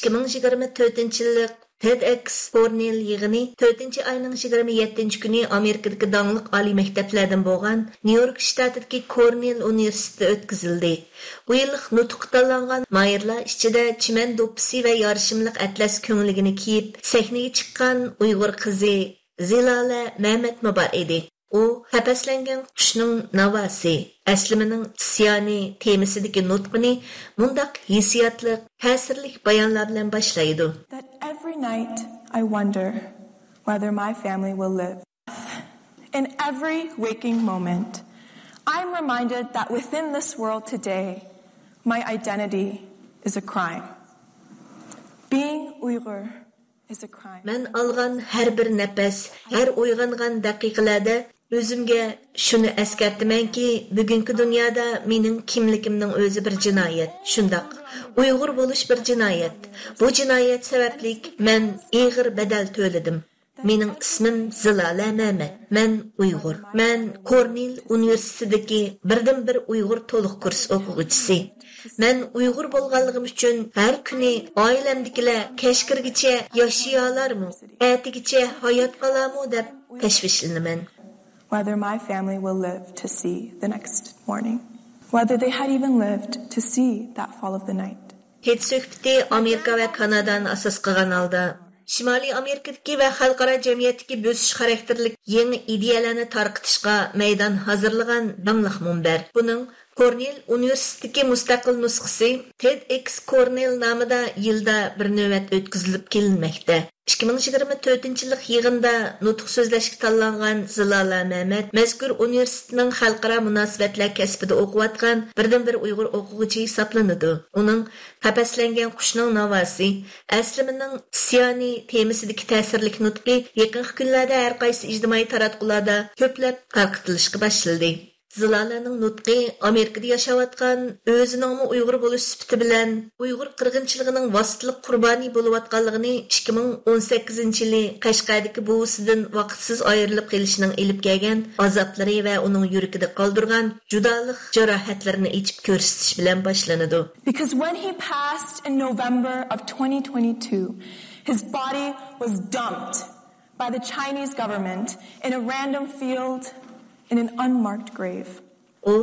2024 TEDx Cornell yig'ini 4-ayning 27-kuni Amerikadagi dangliq oliy maktablardan bo'lgan Nyu-York shtatidagi Cornell universitetida o'tkazildi. Bu yillik nutq tanlangan mayirlar ichida chiman do'ppisi va yarishimliq atlas ko'ngligini kiyib, sahnaga chiqqan Uyg'ur qizi Zilala Mehmet bor edi. U tapaslangan qushning navosi, aslimining isyoni temasidagi nutqini mundaq hissiyotli, ta'sirli bayonlar bilan boshlaydi. That every night I wonder whether my family will live. In every waking moment, I'm reminded that within this world today, my identity is a crime. Being Uyghur is a crime. Men algan har bir nafas, har uyg'ongan daqiqalarda o'zimga shuni eskartimanki, bugungi dunyoda mening kimligimning o'zi bir jinoyat. Shundaq, Uyg'ur bo'lish bir jinoyat. Bu jinoyat sababli men og'ir badal to'ladim. Mening ismim Zilala Mehmet. Men Uyg'ur. Men Cornell universitetidagi birdan-bir Uyg'ur to'liq kurs o'quvchisi. Men Uyg'ur bo'lganligim uchun har kuni oilamdagilar kashkirgacha yashayolarmi, atigacha hayot qolarmi deb tashvishlanaman. Whether my family will live to see the next morning. Whether they had even lived to see that fall of the night. Hech söhbeti Amerika va Kanadani asos qilgan holda Shimoliy Amerikadagi va xalqaro jamiyatdagi bo'sish xarakterlik yangi ideyalarni tarqitishga maydon hozirlagan damliq munbar. Buning Cornell universitetidagi mustaqil nusxasi TEDx Cornell nomida yilda bir navbat o'tkazilib kelinmoqda. 2024-yillik yig'inda nutq so'zlashga tanlangan Zilala Mehmet mazkur universitetning xalqaro munosabatlar kasbida o'qiyotgan birdan-bir Uyg'ur o'quvchi hisoblanadi. Uning tapaslangan qushning navosi, aslimining isyoni temasidagi ta'sirli nutqi yaqin kunlarda har qaysi ijtimoiy taratqularda ko'plab tarqatilishga boshladi. Zilalaning nutqi Amerikada yashayotgan o'zining Uyg'ur bo'lish sifati bilan Uyg'ur qirg'inchiligining vositalik qurboni bo'layotganligini 2018-yili Qashqardagi buvisidan vaqtsiz ayrilib qolishining elib kelgan azoblari va uning yuragida qoldirgan judolik jarohatlarini ichib ko'rsatish bilan boshlanadi. Because when he passed in November of 2022, his body was dumped by the Chinese government in a random field in an unmarked grave. O,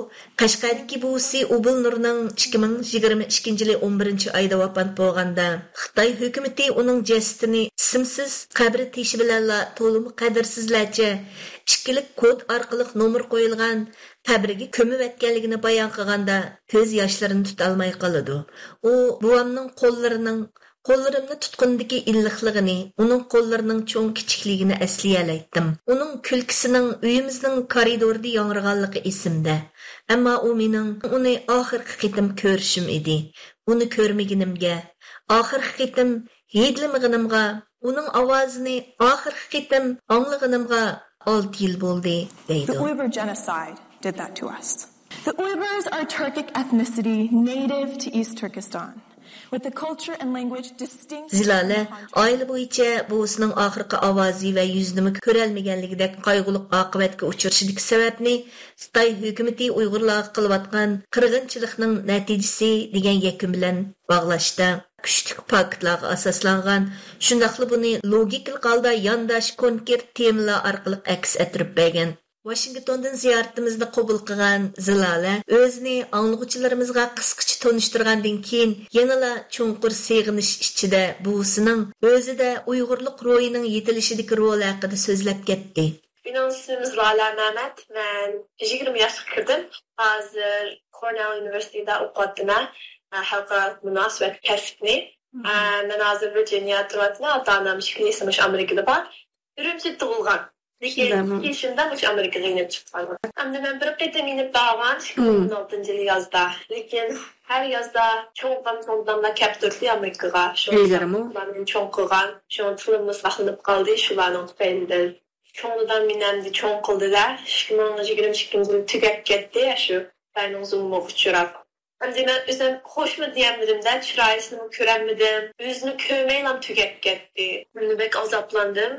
Qashqardagi buvisi Ubul Nurning 2022-yili 11-oyda vafot bo'lganda, Xitoy hukumatı uning jasadini ismsiz qabri teshi bilan to'lim qadrsizlarcha ikkilik kod orqali nomer qo'yilgan qabrga ko'mib etganligini bayon qilganda ko'z yoshlarini tuta olmay qoladi. U buvamning qo'llarimni tutqundagi illiqligini, uning qo'llarining cho'ng kichikligini eslayoldim. Uning kulkisining uyimizning koridorida yangraganligi esimda. Ammo u mening uni oxirgi qitim ko'rishim edi. Uni ko'rmaganimga, oxirgi qitim yedlimig'inimga, uning ovozini oxirgi qitim anglaganimga 6 yil bo'ldi, deydi. The Uyghur genocide did that to us. The Uyghurs are Turkic ethnicity native to East Turkestan. With the culture and language distinct. Zilala oila bo'yicha buvisining oxirgi ovozi va yuzini ko'rolmaganligidek qayg'uliq oqibatga uchrashidik sababni Xitoy hukumatı Uyg'urlarga qilayotgan qirg'inchilikning natijasi degan yakun bilan bog'lashda kuchli faktlarga asoslangan, shundaqli buni logik holda yondosh konkret temalar orqali aks ettirib bergan. Washingtondan ziyoratimizni qabul qilgan Zilala o'zini anglag'uchilarimizga qisqacha tanishtirgandan keyin yanada cho'nqur seg'inish ichida buvisining o'zida Uyg'urlik ro'yining yetilishidagi rol haqida so'zlab ketdi. Benim ismim Zilala Mehmet. Ben 20 yaşga kirdim. Hozir Cornell University'da o'qiyapman. Xalqaro munosabat kasbini. Men hozir Virginiya turibman. Ota-onam ishlaymish Amerikada bor. Urumchida tug'ilgan. Lekin yaşımda bu Amerika'ya inip çıktım. Hem de ben bir qitim inip dağılan 2016-yıl yazda. Lekin her yazda çoğundan da kaptırdı Amerika'ya. Ben çoğun kılgan, çoğun tılımız bakılıp kaldı şularının tüpeylidir. Çoğundan minemdi çoğun kıldılar. 2022-yıl tükep gitti şu benim uzunluğumu uçurak. Hem de ben özüm hoş mu diyemedim de çırayısını köremedim. Yüzünü kövmeyle tükep gitti. Ben de pek azaplandım.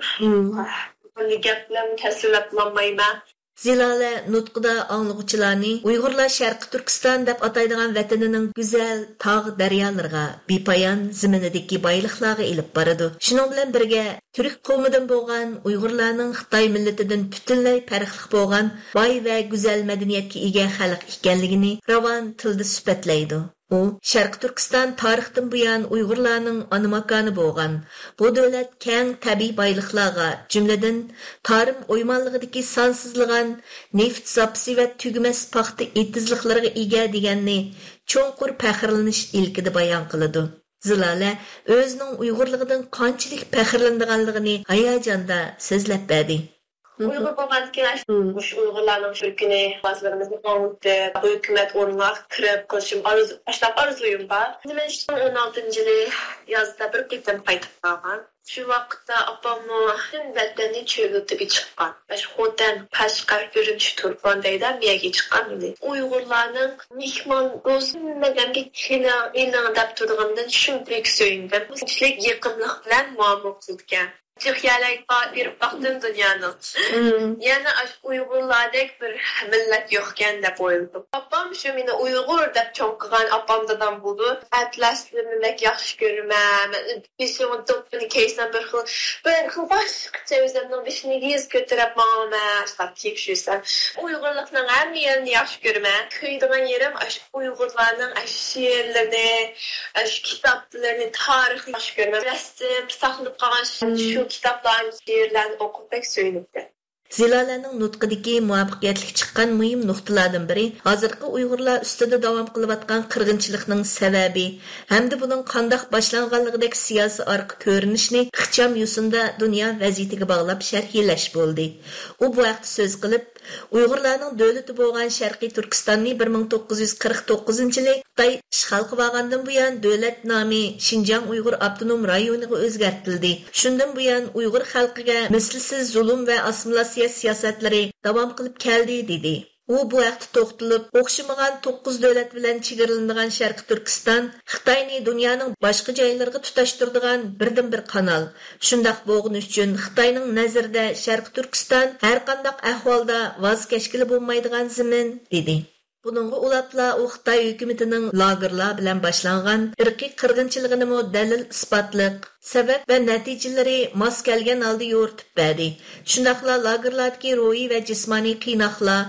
Hani gaplarımı təsvirləb bulanmayma. Zilala nutqida anlıqçılarni Uyg'urlar Sharqi Turkiston deb ataydigan vatanining go'zal tog' daryolarga, bepoyon ziminidagi boyliqlarga ilib boradi. Shuning bilan birga Türk qavmidan bo'lgan Uyg'urlarning Xitoy millatidan butunlay farqli bo'lgan boy va go'zal madaniyatga ega xalq ekanligini ravon tilda sifatlaydi. U Sharq Turkiston tarixdan buyon Uyg'urlarning ona makoni bo'lgan. Bu davlat keng tabiiy boyliqlarga, jumladan tarim o'ymonligidagi sonsizlagan neft zapsi va tugumas paxta etizliqlariga ega deganni cho'nqur faxrlanish ilkida bayon qiladi. Zilala o'zining Uyg'urligidan qanchalik faxrlanadiganligini hayajonda so'zlab berdi. Uyghur bo'lgandan keyin Uyg'urlarning shu kuni vazirlarimizni qonunni bu hukumat o'rniga kirib qilishim arzuyim bor. Men 16-yili yozda bir ketim qaytib qolgan. Shu vaqtda opamni vatani cho'lga chiqqan. Xotan, Qashqar, Urumchi, Turkmondayda miyaga chiqqan edi. Uyg'urlarning mehmon do'stmagamga keling deb turgandan shunday so'yindim. Tinchlik yaqinlik bilan muomala qilgan. Çıxyalak bir baktım dünyanın. Yani Uygurlardek bir millet yokken de boyundum. Abam şu meni Uygur dep çoğunqıgan abamdadan buldu. Atlaslı millet yaxşı görmem. Bir şeyin topunu keysen bir xil başqıca özümden işini giz götürüp mağama. İşte tekşüysem. Uygurluqның hem yerini yaxşı görmem. Kıydıgan yerim Uygurlarның şiirlerini, kitaplarını, tarixini yaxşı görmem. Resim, saxılıp qalan şu kitaplarni, şiirlarni o'qib pek söyledi. Zilalaning nutqidagi muvaffaqiyatli chiqqan muhim nuqtalardan biri hozirgi Uyg'urlar ustida davom qilayotgan qirg'inchilikning sababi hamda buning qanday boshlanganligidagi siyosiy orqa ko'rinishni ixcham yo'sinda dunyo vaziyatiga bog'lab sharhlash bo'ldi. U bu vaqt so'z qilib, Uyg'urlarning davlati bo'lgan Sharqiy Turkistonni 1949-yili Xitoy ishg'ol qilgandan buyon davlat nomi Xinjiang Uyg'ur avtonom rayoniga o'zgartirildi. Shundan buyon Uyg'ur xalqiga mislsiz zulm va assimilyatsiya siyosatlari davom qilib keldi dedi. U bu vaqtda to'xtalib, o'xshamagan 9 davlat bilan chegaralanadigan Sharqi Turkiston Xitoyni dunyoning boshqa joylariga tutashtiradigan birdan-bir kanal. Shundaq bo'lgani uchun Xitoyning nazarida Sharqi Turkiston har qanday ahvolda voz kechgili bo'lmaydigan zamin dedi. Buningga ulapla u Xitoy hukumatining lagerlar bilan boshlangan irqiy qirg'inchiligini dalil isbotliq, sabab va natijalari mos kelgan holda yo'ritib berdi. Shundaqla lagerlardagi ruhiy va jismoniy qiynoqlar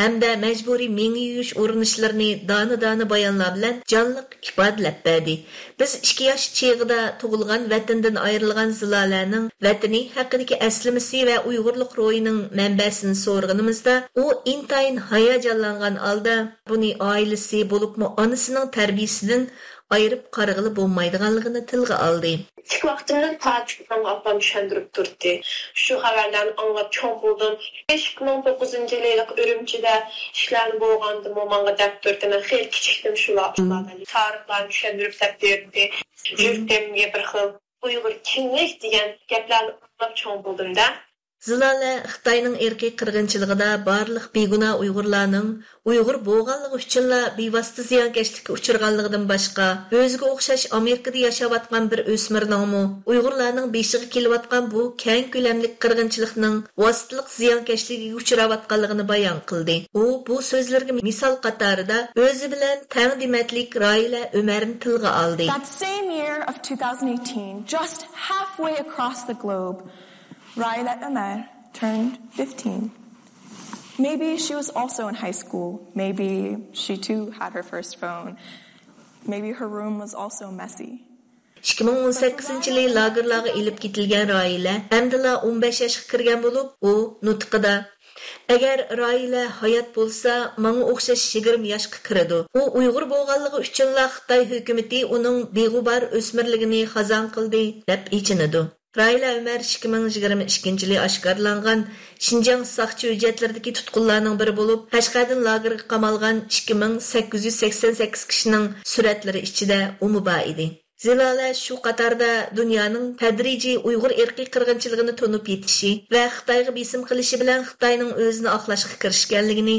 hamda majburiy mengi yuyish urinishlarini dona-dona bayonlar bilan jonliq ifodalab berdi. Biz 2 yosh cheg'ida tug'ilgan vatandan ayrilgan Zilolaning vatani haqidagi aslimasi va Uyg'urlik ruhining manbasini so'rganimizda, u intayin hayajonlangan holda buni oilasi bo'libmi onasining tarbiyasidan ayırıp qarğılı bo'lmaydiganligini tilga oldi. İlk vaqtimdan taatçıqdan apam düşündürüp durdu. Şu xabarlarni anlab çoğ buldum. 2009-yili Urumchida ishlarni bo'lgandim, manga deb turdim. Men xeyli kichikdim şu vaqtlarda. Tarixlarni düşündürüp deb berdi. Yurtimga bir xil Uyg'ur kimlik degan gaplarni anlab çoğ buldum-da. Zilala Xitoyning irqiy qirg'inchiligida barliq beguna Uyg'urlarning Uyg'ur bo'lganligi uchunla bevosita ziyonkashlikka uchirganligidan boshqa, o'ziga o'xshash Amerikada yashayotgan bir o'smirning Uyg'urlarning beshiga kelayotgan bu keng ko'lamli qirg'inchilikning vositalik ziyonkashligiga uchrayotganligini bayon qildi. U bu so'zlarga misol qatorida o'zi bilan tang dematlik Raila Umarni tilga oldi. That same year of 2018, just halfway across the globe, Raila Umar turned 15. Maybe she was also in high school. Maybe she too had her first phone. Maybe her room was also messy. 2018-yili lagerlarga ilib ketilgan Raila hamdala 15 yoshga kirgan bo'lib, u nutqida agar Raila hayot bo'lsa, menga o'xshash 20 yoshga kiradi. U Uyg'ur bo'lganligi uchun Xitoy hukumatı uning beg'ubar o'smirligini xazon qildi deb ichinadi. Raila Umar 2022-yili oshkorlangan Xinjiang saqchi hujjatlaridagi tutqunlarning biri bo'lib, Qashqardan lagerga qamalgan 2888 kishining suratlari ichida umuba edi. Zilala shu qatorda dunyoning tadrijiy Uyg'ur irqiy qirg'inchiligini to'nib yetishi va Xitoyga besim qilishi bilan Xitoyning o'zini oqlashga kirishganligini,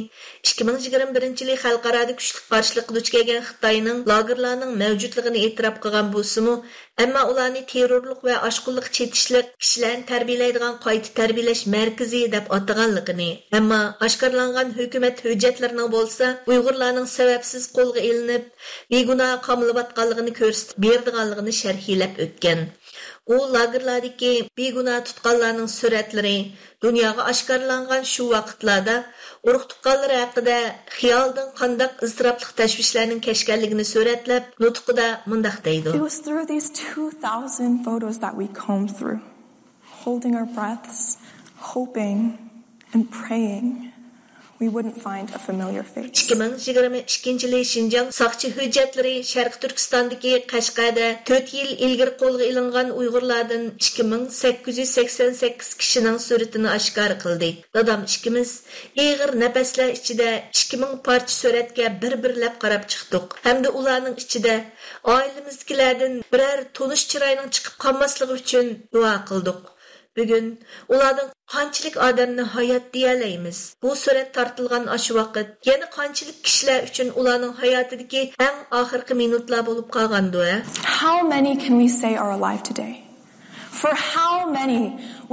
2021-yili xalqaro kuchli qarshilikqa duch kelgan Xitoyning lagerlarning mavjudligini e'tirof qilgan bo'lsa-mu, Әмма ularni terrorlik va ашқынлык четишлек кишиләрне тәрбияләйдиган qayta тәрбияләш мәркәзе дип атаганлыгын, әмма ашкарланган хөкүмәт hujjatlarning bo'lsa, Uyg'urlarning sababsiz qo'lga ilinib, begunoh qamılıb atganligini ko'rsatib berdiganligini sharhlab o'tgan. U lagerlardagi begunoh tutqanlarning suratlari dunyoga oshkorlangan shu vaqtlarda urug' tuqqanlari haqida xiyoldan qandaq iztirobli tashvishlarning kashganligini suratlab, nutqida mundaq deydi. It was through these 2000 photos that we combed through, holding our breaths, hoping and praying we wouldn't find a familiar face. 2022-yili Şinjan saqchi hujjatlari Sharq Turkistondagi Qashqarda 4 yil ilgari qo'lga ilingan Uyg'urlardan 2888 kishining suratini oshkor qildi. Dadam ikkimiz ig'ir nafaslar ichida 2000 parcha suratga bir-birlab qarab chiqdik. Hamda ularning ichida oilamizdagilardan biror tonish chiroyning chiqib qolmasligi uchun duo qildik. Bugun ulardan qanchalik odamni hayot deyalaymiz. Bu surat tortilgan aşı vaqt yana qanchalik kishilar uchun ularning hayotidagi eng oxirgi minutlar bo'lib qolgandi. How many can we say are alive today? For how many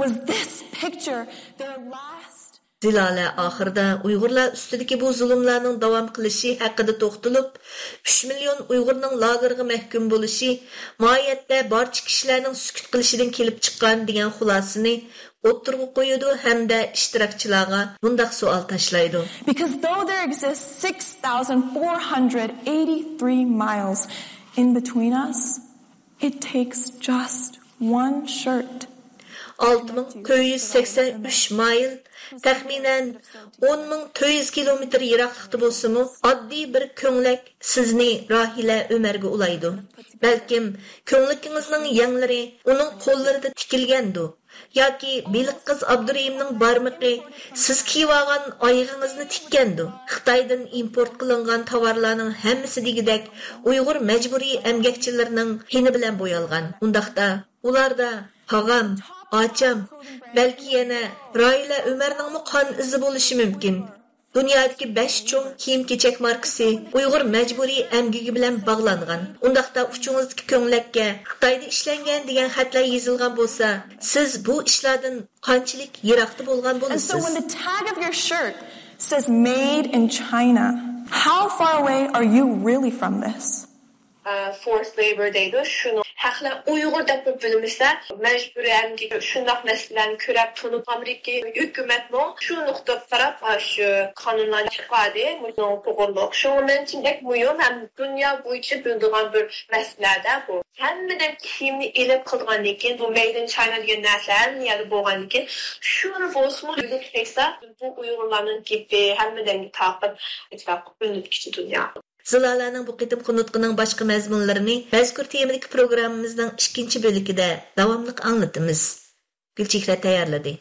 was this picture their last? Zilala oxirida Uyg'urlar ustidagi bu zulmlarning davom qilishi haqida to'xtalib, 3 million Uyg'urning lagerga mahkum bo'lishi, moyatda barcha kishilarning sukut qilishidan kelib chiqqan degan xulosani o'ttirib qo'yadi hamda ishtirokchilarga bundaq savol tashlaydi. Because though there exists 6,483 miles in between us, it takes just one shirt. 6,983 mayl taxminan 10,400 kilometr yiroqlikda bo'lsa-mu, oddiy bir ko'nglik sizni Rohila Umarga ulaydi. Balkim ko'nglikingizning yanglari uning qo'llarida tikilgandir. Yoki biliq qiz Abdurayimning barmiqi siz kiyib oyog'ingizni tikkandir. Xitoydan import qilingan tovarlarning hammasi degidek Uyg'ur majburiy emgakchilarining xini bilan bo'yalgan. Undaqda ularda tog'am, ocham, balki yana Roila Umarning qon izi bo'lishi mumkin. Dunyodagi 5 cho'ng kiyim-kechak markasi Uyg'ur majburiy emgigi bilan bog'langan. Undaqda uchingizdagi ko'ngilga Xitoyda ishlangan degan xatlar yozilgan bo'lsa, siz bu ishlardan qanchalik yiroqda bo'lgan bo'lasiz? And so when the tag of your shirt says made in China, how far away are you really from this? Forced labor deydi. Şunu haqlar Uyg'ur deb bilinmasa, majburiy emgik shundoq narsalarni ko'rib turib Amerika hukumatning shu nuqtaga qarab shu qonunlarni chiqardi. Buni to'g'riliq. Shu menchindek muhim ham dunyo bo'yicha bildigan bir masalalarda bu. Hammadan kiyimni elib qilgandan keyin bu made in China degan narsalarni yalib bo'lgandan keyin shuni bo'lsin bilib teksa bu Uyg'urlarning kipi hammadan taqib ittifoq bilinib ketdi dunyo. Zilalaning bu qitim qunutqining boshqa mazmunlarini mazkur temadagi programmamizning 2-chi bo'ligida davomli anglatamiz. Gulchehra tayyorladi.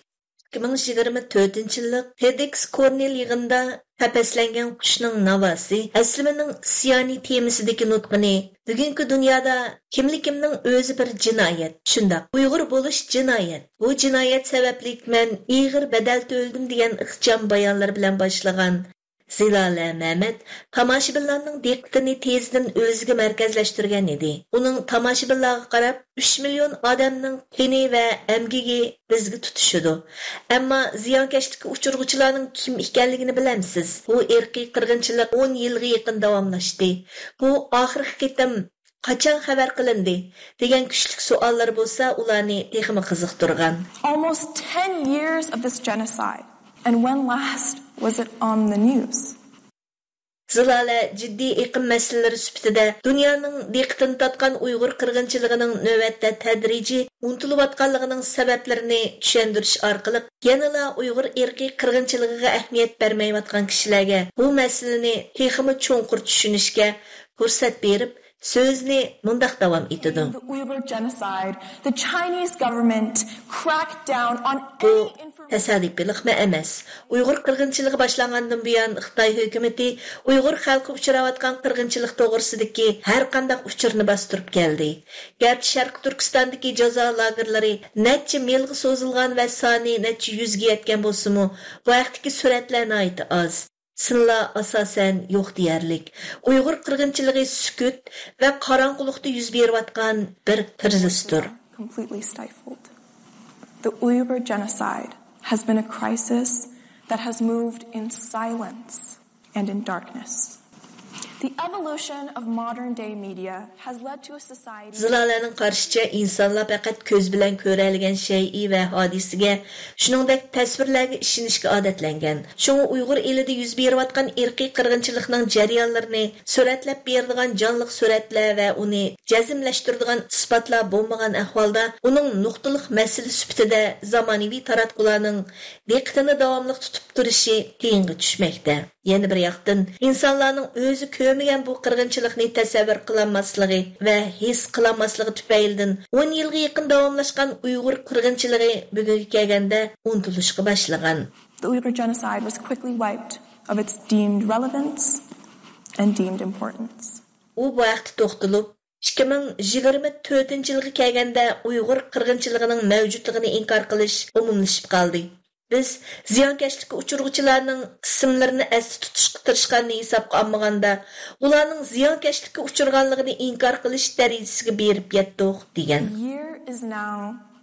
2024-yillik TEDx Cornell yig'inida tapaslangan qushning navosi aslining siyoni temasidagi nutqini bugungi dunyoda kimlikimning o'zi bir jinoyat. Shundoq Uyg'ur bo'lish jinoyat. Bu jinoyat sababli men ig'ir badal to'ldim degan ixcham bayonlar bilan boshlagan Zilala Mehmet tomoshabinlarning diqqatini tezdan o'ziga markazlashtirgan edi. Uning tomoshabinlarga qarab 3 million odamning qini va amgigi bizga tutishidi. Ammo ziyonkashlikka uchirg'uvchilarning kim ekanligini bilamsiz. Bu irqiy qirg'inchilik 10 yilga yaqin davomlashdi. Bu oxirgi qitim qachon xabar qilindi degan kuchli savollar bo'lsa, ularni texmi qiziqtirgan. Almost 10 years of this genocide. And when last was it on the news? Zilala jiddiy iqlim masalalari sifatida dunyoning diqqatini tortgan Uyg'ur qirg'inchiligining navbatda tadrijiy unutilayotganligining sabablarini tushuntirish orqali yanada Uyg'ur irqiy qirg'inchiligiga ahamiyat bermayotgan kishilarga bu masalani texmi cho'nqur tushunishga fursat berib so'zni mundaq davom etadi. The Uyghur genocide, the Chinese government cracked down on any Təsadüfilikmi emas. Uyg'ur qirg'inchiligi boshlangandan buyon Xitoy hukumatı Uyg'ur xalqi uchrayotgan qirg'inchilik to'g'risidagi har qanday uchurni bostirib keldi. Garchi Sharq Turkistondagi jazo lagerlari necha milga so'zilgan va soni necha yuzga yetgan bo'lsa-mu, bu vaqtdagi suratlarni aytdi oz. Sınla asasen yo'q deyarlik. Uyg'ur qirg'inchiligi sukut va qorong'ulikda yuz berayotgan bir qirzisdir. Completely stifled. The Uyghur genocide has been a crisis that has moved in silence and in darkness. The evolution of modern day media has led to a society. Zilalaning qarashicha insonlar faqat ko'z bilan ko'radigan shay'i va hodisaga, shuningdek tasvirlarga ishonishga odatlangan. Shunga Uyg'ur elida yuz berayotgan irqiy qirg'inchilikning jarayonlarini suratlab beradigan jonliq suratlar va uni jazmlashtiradigan isbotlar bo'lmagan ahvolda uning nuqtaliq masala sifatida zamonaviy taratqularning diqqatini davomli tutib turishi qiyinga tushmoqda. Yana bir yoqdan insonlarning o'zi ko'rmagan bu qirg'inchilikni tasavvur qilolmasligi va his qilolmasligi tufaylidan 10 yilga yaqin davomlashgan Uyg'ur qirg'inchiligi bugunga kelganda unutilishga boshlagan. The Uyghur genocide was quickly wiped of its deemed relevance and deemed importance. U bu vaqtda to'xtalib 2024-yilga kelganda Uyg'ur qirg'inchiligining mavjudligini inkor qilish umumlashib qoldi. Biz ziyonkashlikka uchurg'uchilarning ismlarini esda tutishga tirishganini hisobga olmaganda, ularning ziyonkashlikka uchurganligini inkor qilish darajasiga berib yetdik degan. The year is now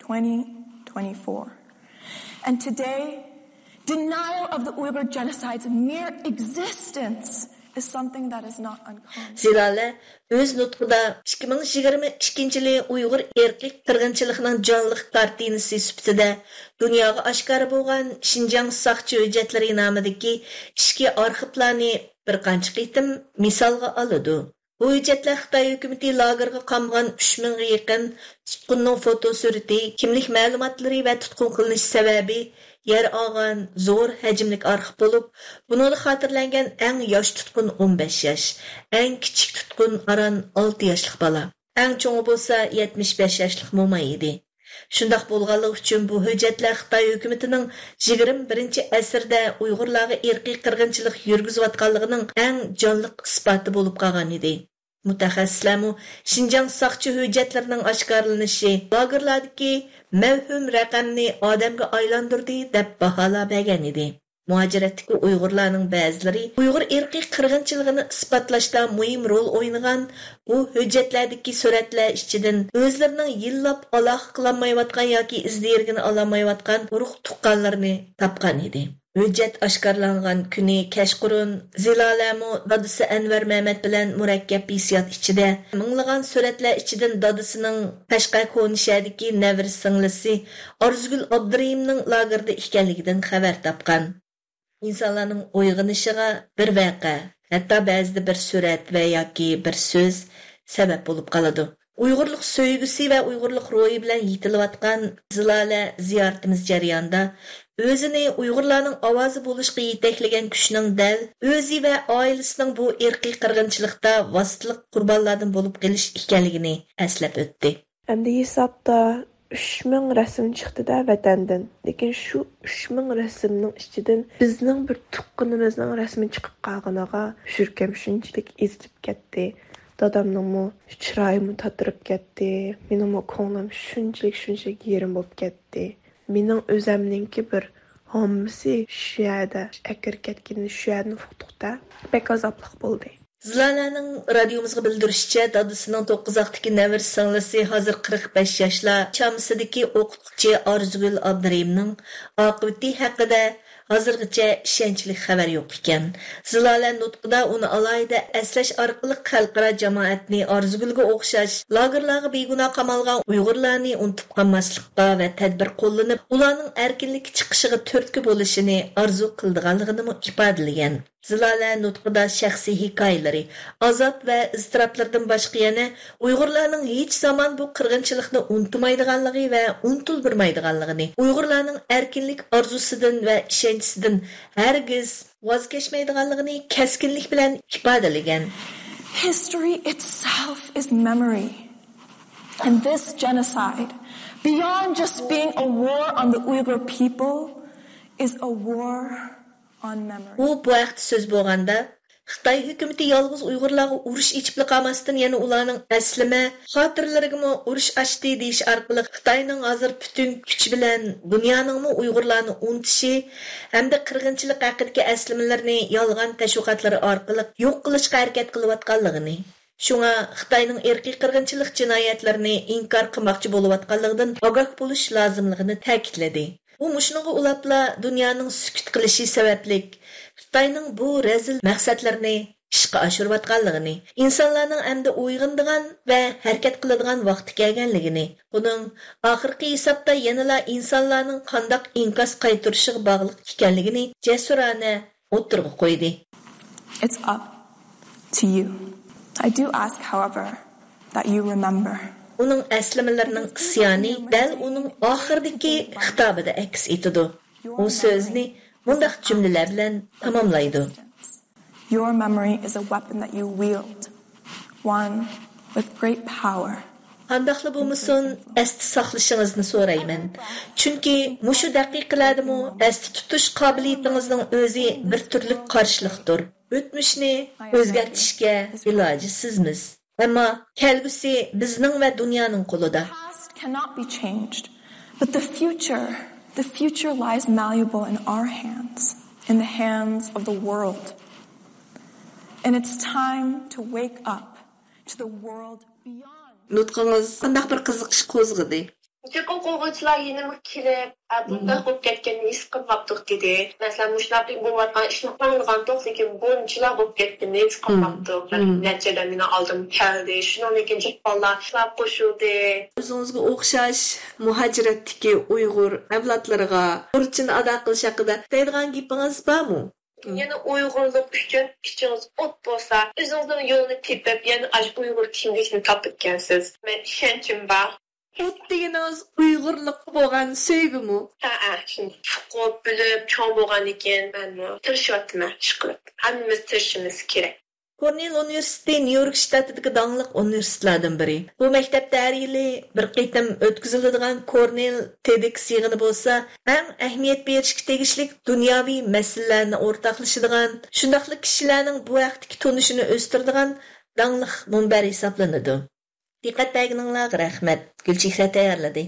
2024. And today, denial of the Uyghur genocide's mere existence is something that is not uncommon. Zilala o'z nutqida 2022-yili Uyg'ur erkak qirg'inchiligining jonliq kartinasi sifatida dunyoga oshkor bo'lgan Xinjiang saqchi hujjatlari nomidagi ishki arxivlarni bir qancha qitim misolga oladi. Bu hujjatlar Xitoy hukumati lagerga qamgan 3000 ga yaqin tutqunning fotosurati, kimlik ma'lumotlari va tutqun qilinish sababi yer olgan zo'r hajmlik arxiv bo'lib, buningda xotirlangan eng yosh tutqun 15 yosh, eng kichik tutqun aran 6 yoshlik bola, eng cho'ngi bo'lsa 75 yoshlik mo'may edi. Shundaq bo'lganligi uchun bu hujjatlar Xitoy hukumatining 21-asrda Uyg'urlarga irqiy qirg'inchilik yurgizayotganligining eng jonliq isboti bo'lib qolgan edi. Mutaxassislar Xinjiang saqchi hujjatlarining oshkorlanishi lagerlardagi mavhum raqamni odamga aylantirdi deb bahola bergan edi. Muajiratdagi Uyg'urlarning ba'zilari Uyg'ur irqiy qirg'inchiligini isbotlashda muhim rol o'ynagan bu hujjatlardagi suratlar ichidan o'zlarining yillab aloqa qilolmayotgan yoki izlariga ololmayotgan urug' tuqqanlarni topgan edi. Hujjat oshkorlangan kuni kashqurun Zilalamu dadisi Anvar Mehmet bilan murakkab hissiyot ichida minglagan suratlar ichidan dadisining Qashqar Konishadagi navri singlisi Arzugul Abdurayimning lagerda ekanligidan xabar topgan. İnsanlarning uyg'onishiga bir vaqa, hatto ba'zida bir surat va yoki bir so'z sabab bo'lib qoladi. Uyg'urlik so'ygisi va Uyg'urlik ro'yi bilan yetilayotgan Zilala ziyoratimiz jarayonida o'zini Uyg'urlarning ovozi bo'lishga yetaklagan kuchning dal o'zi va oilasining bu irqiy qirg'inchilikda vositalik qurbonlardan bo'lib qolish ekanligini eslab o'tdi. Endi hisobda 3000 rasm chiqdi-da vatandan. Lekin shu 3000 rasmning ichidan bizning bir tuqqunimizning rasmi chiqib qolganiga shurkam shunchalik ezilib ketdi. Dadamning chiroyim tatirib ketdi. Mening ko'nglim shunchalik yerim bo'lib ketdi. Mening o'zimningki bir hammasi shu yerda akir ketganini shu yerni fuqtuqda bek azoblik bo'ldi. Zilalaning radiomizga bildirishicha, dadisining 9 oqdagi navir singlisi hozir 45 yoshli Chamsidagi o'qituvchi Arzugul Abdurayimning oqibati haqida hozirgacha ishonchli xabar yo'q ekan. Zilala nutqida uni alayda aslash orqali xalqaro jamoatni Arzugulga o'xshash lagerlarga begunoh qamalgan Uyg'urlarni unutib qolmaslikqa va tadbir qo'llanib, ularning erkinlik chiqishiga turtki bo'lishini orzu qildiganligini ifodalagan. Zilala nutqida shaxsiy hikoyalari, azob va iztiroblardan boshqa yana Uyg'urlarning hech zamon bu qirg'inchilikni unutmaydiganligi va unutilmaydiganligini, Uyg'urlarning erkinlik orzusidan va ishonchisidan hargiz voz kechmaydiganligini keskinlik bilan ifodalagan. History itself is memory. And this genocide, beyond just being a war on the Uyghur people, is a war on memory. U bu vaqt so'z bo'lganda Xitoy hukumati yolg'iz Uyg'urlarga urush ichib qolmasdan yana ularning aslima xotiralariga urush ochdi deyish orqali Xitoyning hozir butun kuch bilan dunyoning Uyg'urlarni unutishi hamda qirg'inchilik haqidagi aslimalarni yolg'on tashviqotlari orqali yo'q qilishga harakat qilayotganligini Шуңа Xitoyning irqiy qirg'inchilik jinoyatlarini inkor qilmoqchi bo'layotganligidan ogoh bo'lish lozimligini ta'kidladi. U mushunga ulabla dunyoning sukut qilishi sababli Xitoyning bu razil maqsadlarini ishga oshirayotganligini, insonlarning endi uyg'onadigan va harakat qiladigan vaqti kelganligini, buning oxirgi hisobda yanada insonlarning qandoq inkos qaytarishiga bog'liq ekanligini jasurona o'tirg'i qo'ydi. It's up to you. I do ask, however, that you remember. Uning aslamalarning isyoni dal uning oxirdagi xitobida aks etadi. U so'zni mundaq jumlalar bilan tamomlaydi. Your memory is a weapon that you wield, one with great power. Qandaqlı bo'lmasin, asti saqlashingizni so'rayman. Chunki mushu daqiqalardami asti tutish qobiliyatingizning o'zi bir turli qarshilikdir. O'tmishni o'zgartirishga ilojisizmiz. Ammo kelgusi bizning va dunyoning qo'lida. The past cannot be changed, but the future lies malleable in our hands, in the hands of the world. And it's time to wake up to the world beyond. Nutqingiz qandaq bir qiziqish qo'zg'adi. Çünkü qo'g'uvchilar yenimi kelib, bunday bo'lib ketganini his qilmabdik dedi. Masalan, mushunaqa bo'layotgan ishni qilgan to'g'ri, bunchilar bo'lib ketganini his qilmabdik. Natijada meni oldim keldi. Shundan keyin jiqonlar qo'shildi. O'zingizga o'xshash muhojiratdagi Uyg'ur avlodlariga burchini ado qilish haqida deydigan gapingiz bormi? Yana Uyg'urlik uchun ichingiz o't bo'lsa, o'zingizning yo'lni tepib, yana Uyg'ur kimligini topib kelsiz. Men ishonchim bor. O't deganiz Uyg'urlik bo'lgan sevgimi? Şimdi fuqot bilib, cho'ng bo'lgan ekan, men tirishyapman ish qilib. Hammamiz tirishimiz kerak. Cornell Universiteti New-York shtatidagi dongliq universitetlardan biri. Bu maktabda har yili bir qitim o'tkaziladigan Cornell TEDx yig'ini bo'lsa, eng ahamiyat berishga tegishli dunyoviy masalalarni o'rtoqlashadigan, shundaqli kishilarning bu vaqtdagi tunishini o'stiradigan dongliq munbar hisoblanadi. Diqqat berganingizga rahmat. Gulchehra tayyorladi.